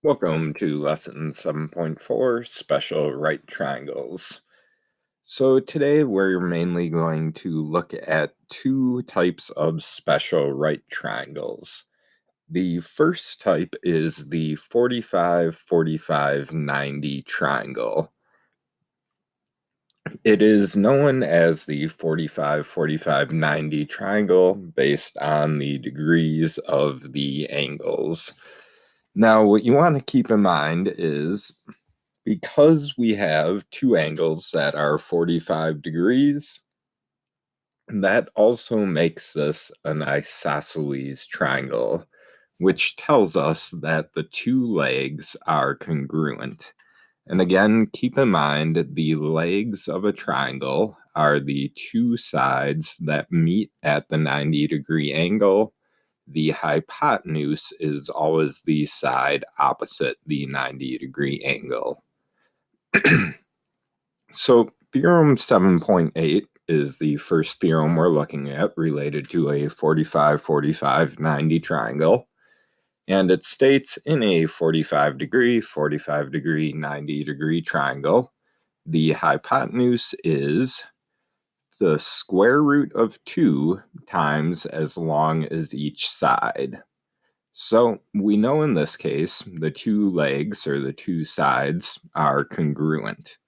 Welcome to lesson 7.4, special right triangles. So today we're mainly going to look at two types of special right triangles. The first type is the 45-45-90 triangle. It is known as the 45-45-90 triangle based on the degrees of the angles. Now, what you want to keep in mind is because we have two angles that are 45 degrees, that also makes this an isosceles triangle, which tells us that the two legs are congruent. And again, keep in mind the legs of a triangle are the two sides that meet at the 90-degree angle. The hypotenuse is always the side opposite the 90-degree angle. So theorem 7.8 is the first theorem we're looking at related to a 45-45-90 triangle. And it states in a 45-degree, 45-degree, 90-degree triangle, the hypotenuse is the square root of 2 times as long as each side. So we know in this case the two legs or the two sides are congruent.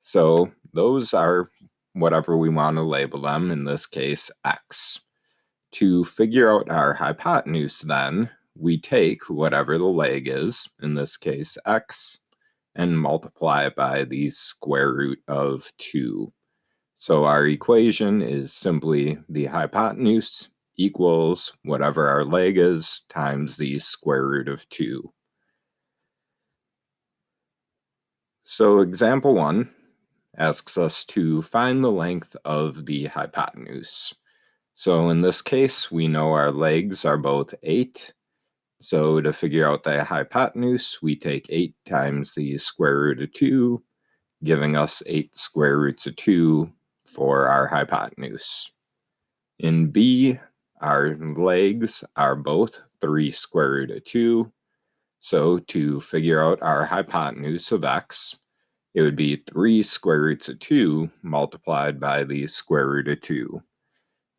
So those are whatever we want to label them, in this case, x. To figure out our hypotenuse, then, we take whatever the leg is, in this case, x, and multiply it by the square root of 2. So our equation is simply the hypotenuse equals whatever our leg is times the square root of 2. So example 1 asks us to find the length of the hypotenuse. So in this case, we know our legs are both 8. So to figure out the hypotenuse, we take 8 times the square root of 2, giving us 8 square roots of 2 for our hypotenuse. In B, our legs are both 3 square root of 2. So to figure out our hypotenuse of x, it would be 3 square roots of 2 multiplied by the square root of 2.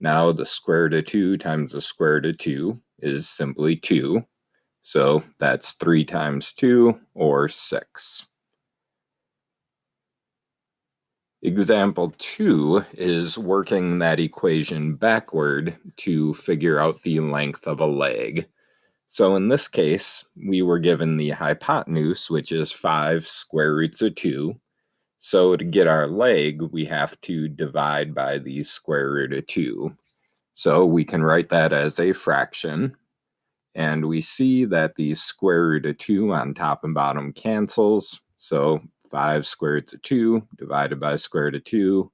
Now the square root of 2 times the square root of 2 is simply 2. So that's 3 times 2, or 6. Example 2 is working that equation backward to figure out the length of a leg. So in this case, we were given the hypotenuse, which is 5 square roots of 2. So to get our leg, we have to divide by the square root of 2. So we can write that as a fraction. And we see that the square root of 2 on top and bottom cancels. So 5 square roots of 2 divided by square root of 2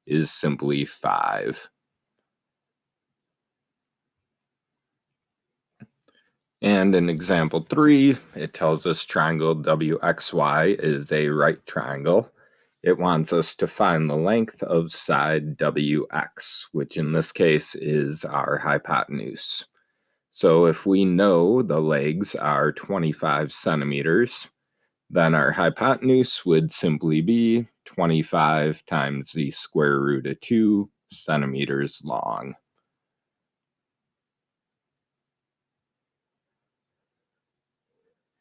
is simply 5. And in example 3, it tells us triangle WXY is a right triangle. It wants us to find the length of side WX, which in this case is our hypotenuse. So if we know the legs are 25 centimeters, then our hypotenuse would simply be 25 times the square root of 2 centimeters long.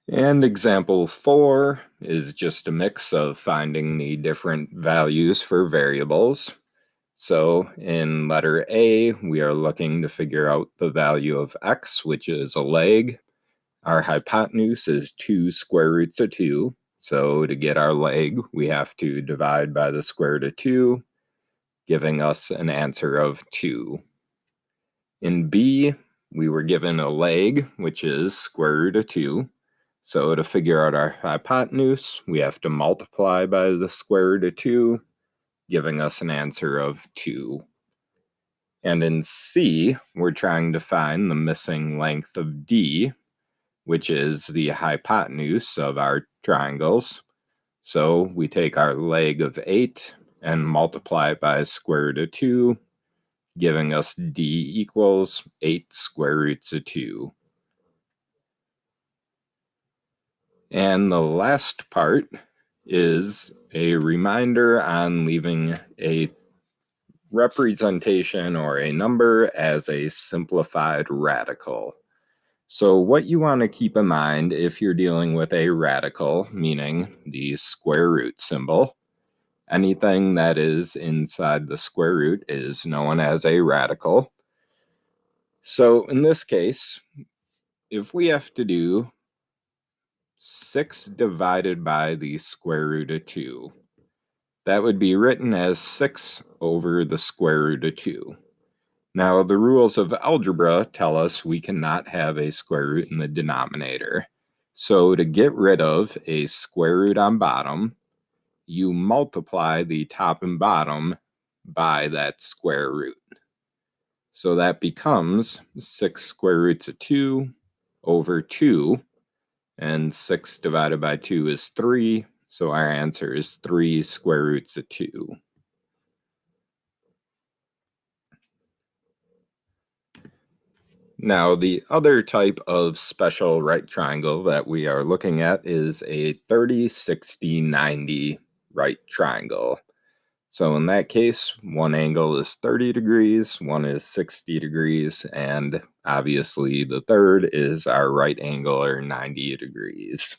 And example 4 is just a mix of finding the different values for variables. So in letter A, we are looking to figure out the value of x, which is a leg. Our hypotenuse is 2 square roots of 2. So to get our leg, we have to divide by the square root of 2, giving us an answer of 2. In B, we were given a leg, which is square root of 2. So to figure out our hypotenuse, we have to multiply by the square root of 2, giving us an answer of 2. And in C, we're trying to find the missing length of D, which is the hypotenuse of our triangles. So we take our leg of 8 and multiply it by square root of 2, giving us D equals 8 square roots of 2. And the last part is a reminder on leaving a representation or a number as a simplified radical. So what you want to keep in mind if you're dealing with a radical, meaning the square root symbol, anything that is inside the square root is known as a radical. So in this case, if we have to do 6 divided by the square root of 2, that would be written as 6 over the square root of 2. Now, the rules of algebra tell us we cannot have a square root in the denominator. So to get rid of a square root on bottom, you multiply the top and bottom by that square root. So that becomes 6 square roots of 2 over 2, and 6 divided by 2 is 3, so our answer is 3 square roots of 2. Now, the other type of special right triangle that we are looking at is a 30, 60, 90 right triangle. So in that case, one angle is 30 degrees, one is 60 degrees, and obviously the third is our right angle, or 90 degrees.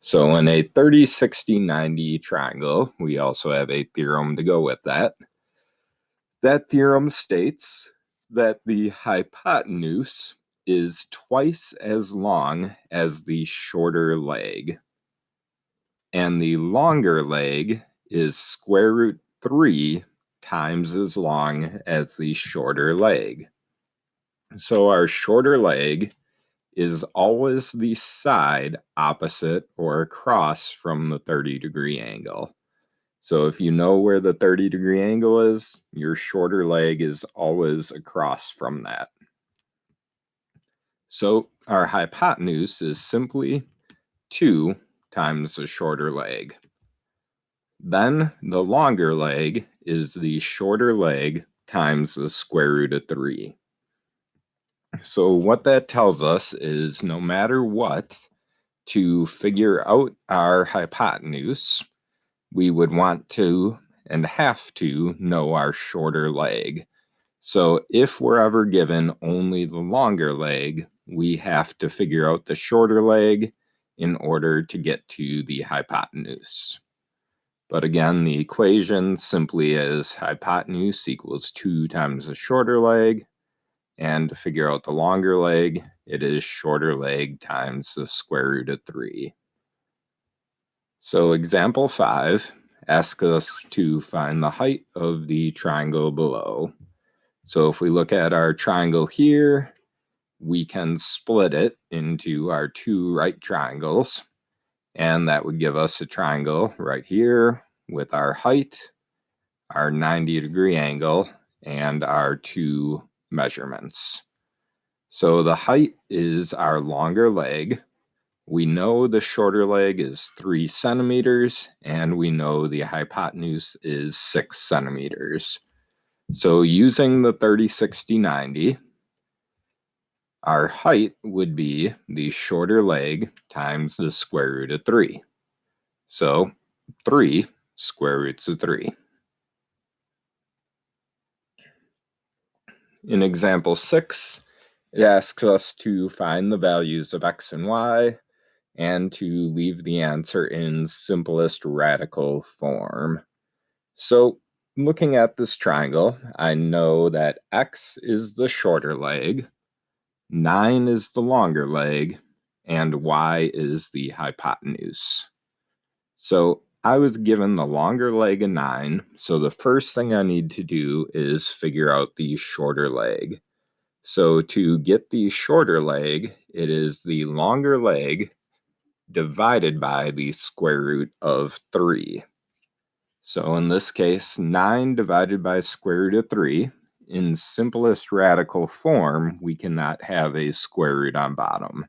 So in a 30, 60, 90 triangle, we also have a theorem to go with that. That theorem states that the hypotenuse is twice as long as the shorter leg, and the longer leg is square root 3 times as long as the shorter leg. So our shorter leg is always the side opposite or across from the 30-degree angle. So if you know where the 30-degree angle is, your shorter leg is always across from that. So our hypotenuse is simply 2 times the shorter leg. Then the longer leg is the shorter leg times the square root of 3. So what that tells us is no matter what, to figure out our hypotenuse, we would want to and have to know our shorter leg. So if we're ever given only the longer leg, we have to figure out the shorter leg in order to get to the hypotenuse. But again, the equation simply is hypotenuse equals 2 times the shorter leg. And to figure out the longer leg, it is shorter leg times the square root of 3. So example 5 asks us to find the height of the triangle below. So if we look at our triangle here, we can split it into our 2 right triangles, and that would give us a triangle right here with our height, our 90-degree angle, and our 2 measurements. So the height is our longer leg. We know the shorter leg is 3 centimeters, and we know the hypotenuse is 6 centimeters. So using the 30, 60, 90, our height would be the shorter leg times the square root of 3. So 3 square roots of 3. In example 6, it asks us to find the values of x and y and to leave the answer in simplest radical form. So looking at this triangle, I know that x is the shorter leg, 9 is the longer leg, and y is the hypotenuse. So I was given the longer leg of 9, so the first thing I need to do is figure out the shorter leg. So to get the shorter leg, it is the longer leg divided by the square root of 3. So in this case, 9 divided by square root of 3, in simplest radical form, we cannot have a square root on bottom.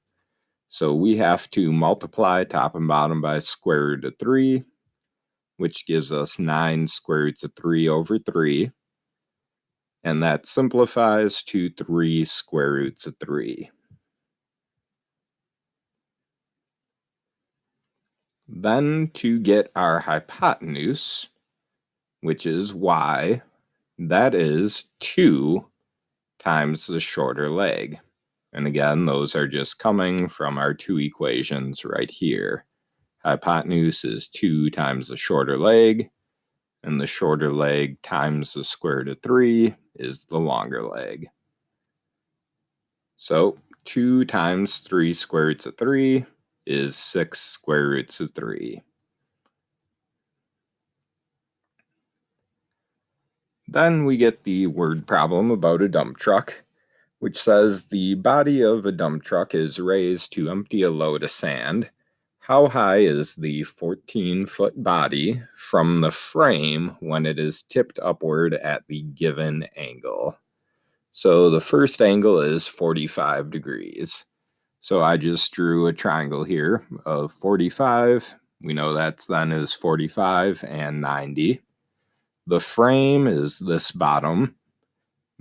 So we have to multiply top and bottom by square root of 3, which gives us 9 square roots of 3 over 3. And that simplifies to 3 square roots of 3. Then to get our hypotenuse, which is y, that is 2 times the shorter leg. And again, those are just coming from our two equations right here. Hypotenuse is 2 times the shorter leg, and the shorter leg times the square root of 3 is the longer leg. So 2 times 3 square roots of 3 is 6 square roots of 3. Then we get the word problem about a dump truck, which says the body of a dump truck is raised to empty a load of sand. How high is the 14-foot body from the frame when it is tipped upward at the given angle? So the first angle is 45 degrees. So I just drew a triangle here of 45. We know that's then is 45 and 90. The frame is this bottom.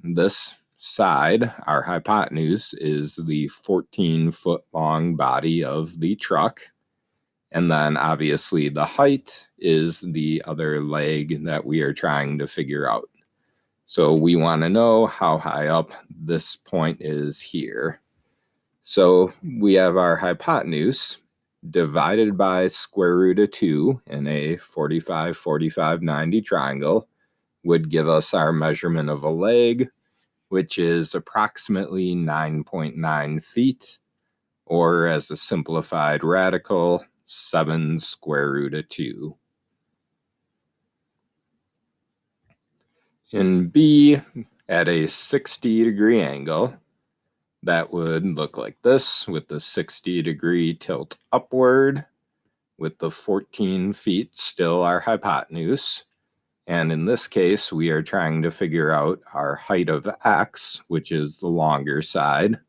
This side, our hypotenuse, is the 14-foot long body of the truck. And then obviously the height is the other leg that we are trying to figure out. So we want to know how high up this point is here. So we have our hypotenuse divided by square root of 2 in a 45, 45, 90 triangle would give us our measurement of a leg, which is approximately 9.9 feet, or as a simplified radical, 7 square root of 2. In B, at a 60-degree angle, that would look like this, with the 60-degree tilt upward, with the 14 feet still our hypotenuse. And in this case, we are trying to figure out our height of x, which is the longer side.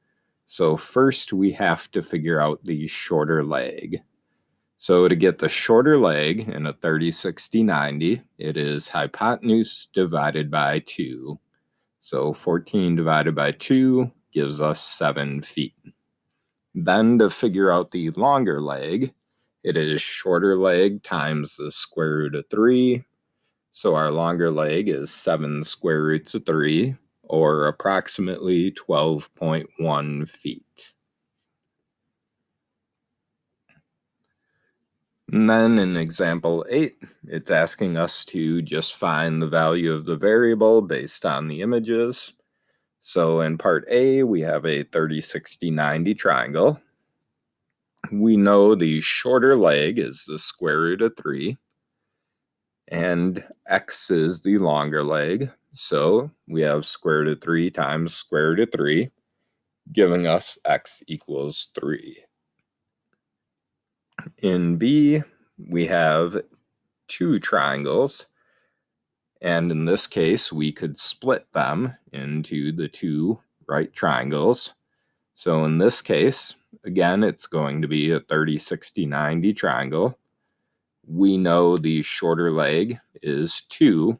So first we have to figure out the shorter leg. So to get the shorter leg in a 30, 60, 90, it is hypotenuse divided by 2. So 14 divided by 2 gives us 7 feet. Then to figure out the longer leg, it is shorter leg times the square root of 3. So our longer leg is 7 square roots of 3, or approximately 12.1 feet. And then in example 8, it's asking us to just find the value of the variable based on the images. So in part A, we have a 30, 60, 90 triangle. We know the shorter leg is the square root of 3, and x is the longer leg. So we have square root of 3 times square root of 3, giving us x equals 3. In B, we have two triangles, and in this case, we could split them into the two right triangles. So in this case, again, it's going to be a 30, 60, 90 triangle. We know the shorter leg is 2,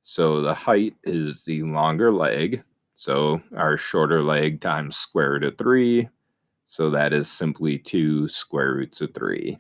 so the height is the longer leg. So our shorter leg times square root of 3, so that is simply 2 square roots of 3.